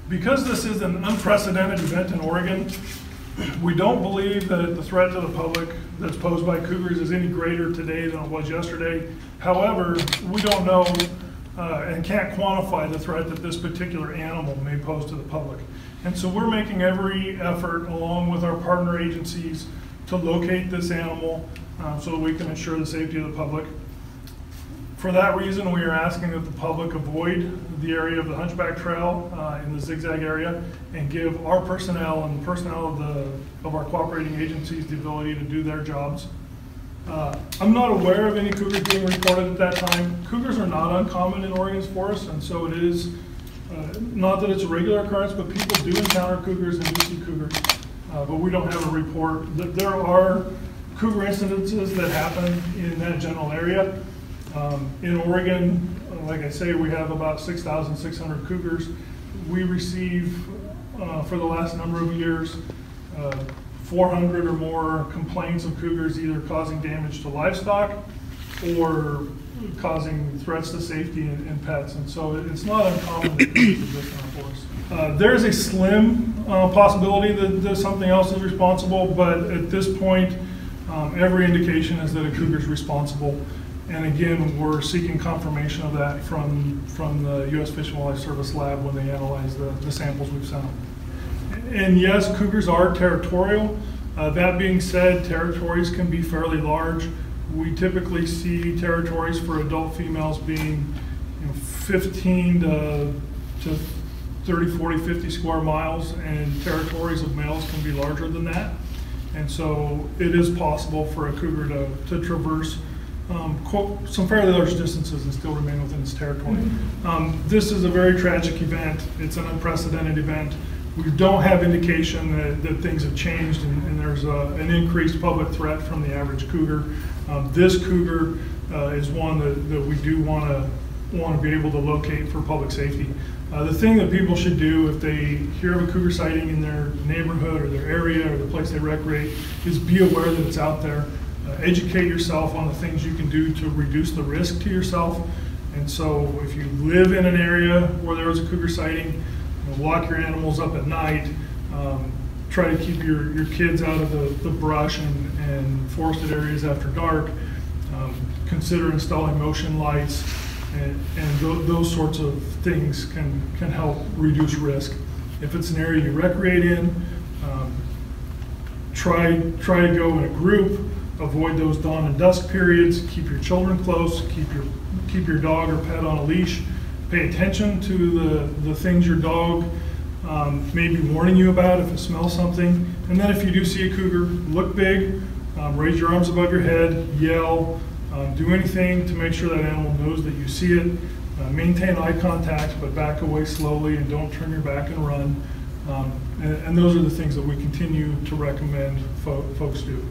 Because this is an unprecedented event in Oregon, we don't believe that the threat to the public that's posed by cougars is any greater today than it was yesterday. However, we don't know and can't quantify the threat that this particular animal may pose to the public. And so we're making every effort, along with our partner agencies, to locate this animal so that we can ensure the safety of the public. For that reason, we are asking that the public avoid the area of the Hunchback Trail in the zigzag area and give our personnel and personnel of our cooperating agencies the ability to do their jobs. I'm not aware of any cougars being reported at that time. Cougars are not uncommon in Oregon's forests, and so it is not that it's a regular occurrence, but people do encounter cougars and do see cougars. But we don't have a report. There are cougar incidences that happen in that general area. In Oregon, like I say, we have about 6,600 cougars. We receive, for the last number of years, 400 or more complaints of cougars either causing damage to livestock or causing threats to safety in pets. And so it's not uncommon that cougars exist in our forest. There's a slim possibility that something else is responsible, but at this point, every indication is that a cougar is responsible. And again, we're seeking confirmation of that from the U.S. Fish and Wildlife Service lab when they analyze the samples we've sent them. And yes, cougars are territorial. That being said, territories can be fairly large. We typically see territories for adult females being 15 to 30, 40, 50 square miles, and territories of males can be larger than that. And so it is possible for a cougar to traverse some fairly large distances and still remain within its territory. This is a very tragic event. It's an unprecedented event. We don't have indication that things have changed and there's an increased public threat from the average cougar. This cougar is one that we do want to be able to locate for public safety. The thing that people should do if they hear of a cougar sighting in their neighborhood or their area or the place they recreate is be aware that it's out there. Educate yourself on the things you can do to reduce the risk to yourself. And so if you live in an area where there was a cougar sighting, lock your animals up at night, try to keep your kids out of the brush and forested areas after dark, consider installing motion lights, and those sorts of things can help reduce risk. If it's an area you recreate in, try to go in a group. Avoid those dawn and dusk periods. Keep your children close. Keep your dog or pet on a leash. Pay attention to the things your dog may be warning you about if it smells something. And then if you do see a cougar, look big, raise your arms above your head, yell, do anything to make sure that animal knows that you see it. Maintain eye contact, but back away slowly and don't turn your back and run. And those are the things that we continue to recommend folks do.